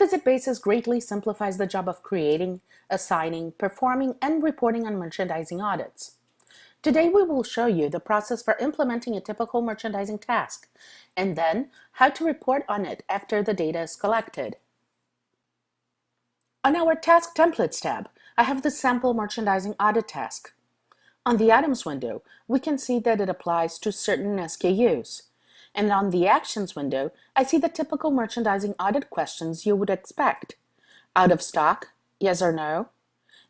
Visit Basis greatly simplifies the job of creating, assigning, performing, and reporting on merchandising audits. Today we will show you the process for implementing a typical merchandising task, and then how to report on it after the data is collected. On our Task Templates tab, I have the sample merchandising audit task. On the Items window, we can see that it applies to certain SKUs. And on the Actions window, I see the typical merchandising audit questions you would expect. Out of stock, yes or no?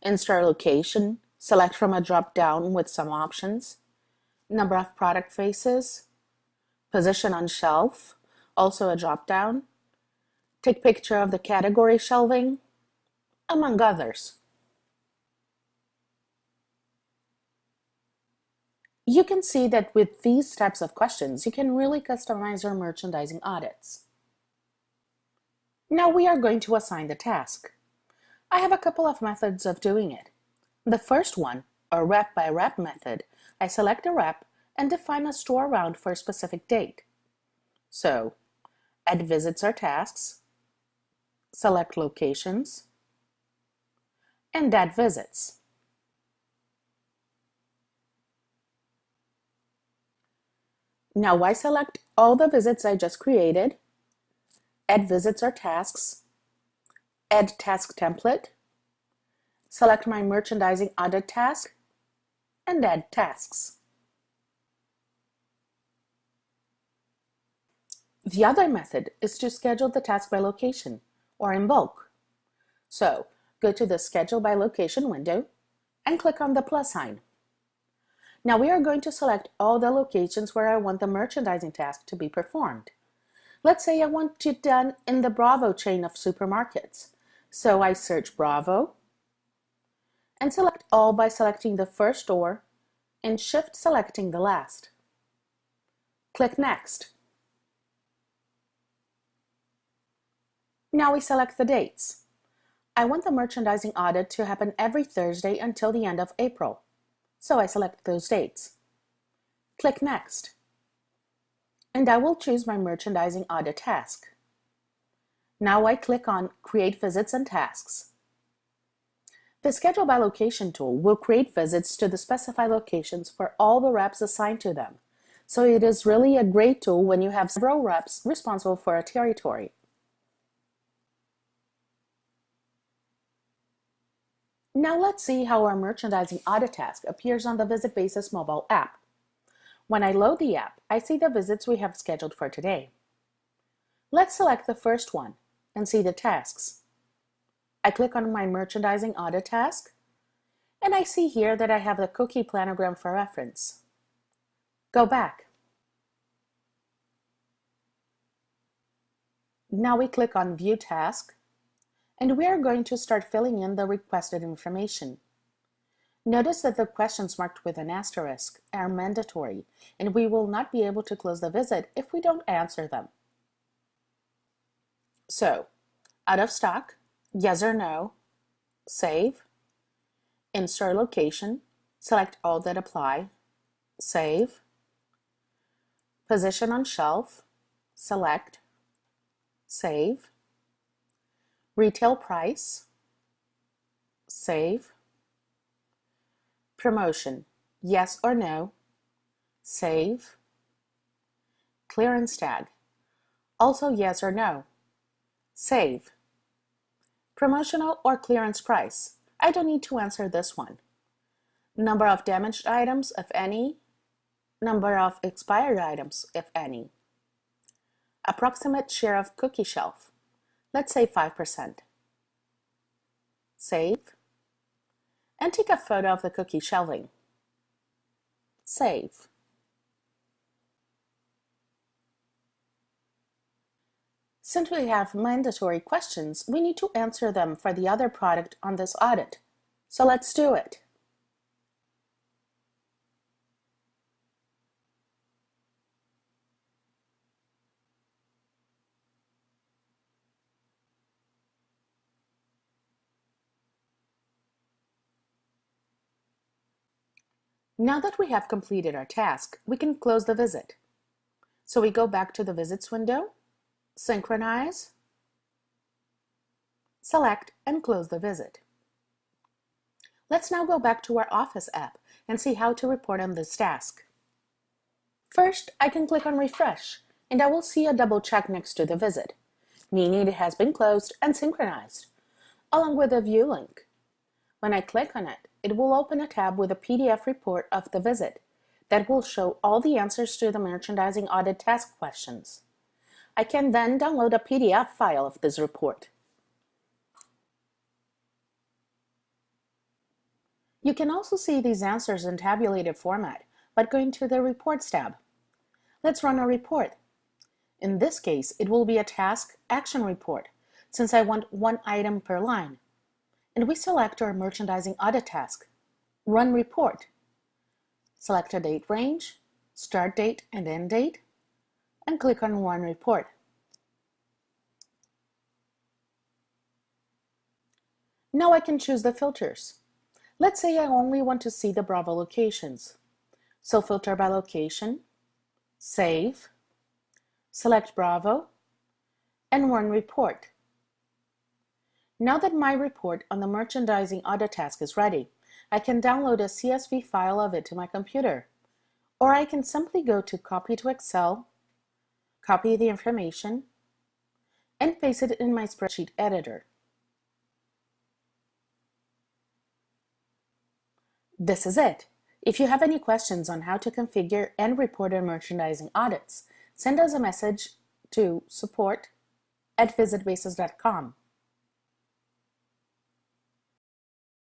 In-store location, select from a drop-down with some options. Number of product faces. Position on shelf, also a drop-down. Take picture of the category shelving, among others. You can see that with these types of questions, you can really customize your merchandising audits. Now we are going to assign the task. I have a couple of methods of doing it. The first one, a rep by rep method, I select a rep and define a store round for a specific date. So, add visits or tasks, select locations, and add visits. Now I select all the visits I just created, add visits or tasks, add task template, select my merchandising audit task, and add tasks. The other method is to schedule the task by location or in bulk. So go to the Schedule by Location window and click on the plus sign. Now we are going to select all the locations where I want the merchandising task to be performed. Let's say I want it done in the Bravo chain of supermarkets. So I search Bravo and select all by selecting the first store and shift selecting the last. Click Next. Now we select the dates. I want the merchandising audit to happen every Thursday until the end of April. So I select those dates. Click Next. And I will choose my merchandising audit task. Now I click on Create Visits and Tasks. The Schedule by Location tool will create visits to the specified locations for all the reps assigned to them. So it is really a great tool when you have several reps responsible for a territory. Now let's see how our merchandising audit task appears on the Visit Basis mobile app. When I load the app, I see the visits we have scheduled for today. Let's select the first one and see the tasks. I click on my merchandising audit task, and I see here that I have the cookie planogram for reference. Go back. Now we click on View Task, and we are going to start filling in the requested information. Notice that the questions marked with an asterisk are mandatory, and we will not be able to close the visit if we don't answer them. So, out of stock, yes or no, save, in-store location, select all that apply, save, position on shelf, select, save, retail price, save, promotion, yes or no, save, clearance tag, also yes or no, save, promotional or clearance price, I don't need to answer this one, number of damaged items, if any, number of expired items, if any, approximate share of cookie shelf, let's say 5%. Save, and take a photo of the cookie shelving. Save. Since we have mandatory questions, we need to answer them for the other product on this audit. So let's do it. Now that we have completed our task, we can close the visit. So we go back to the Visits window, Synchronize, select and close the visit. Let's now go back to our Office app and see how to report on this task. First, I can click on Refresh, and I will see a double check next to the visit, meaning it has been closed and synchronized, along with a view link. When I click on it, it will open a tab with a PDF report of the visit that will show all the answers to the merchandising audit task questions. I can then download a PDF file of this report. You can also see these answers in tabulated format by going to the Reports tab. Let's run a report. In this case, it will be a task action report, since I want one item per line. And we select our merchandising audit task. Run report. Select a date range, start date and end date, and click on Run Report. Now I can choose the filters. Let's say I only want to see the Bravo locations. So filter by location, save, select Bravo, and Run Report. Now that my report on the merchandising audit task is ready, I can download a CSV file of it to my computer. Or I can simply go to Copy to Excel, copy the information, and paste it in my spreadsheet editor. This is it. If you have any questions on how to configure and report on merchandising audits, send us a message to support@visitbasis.com.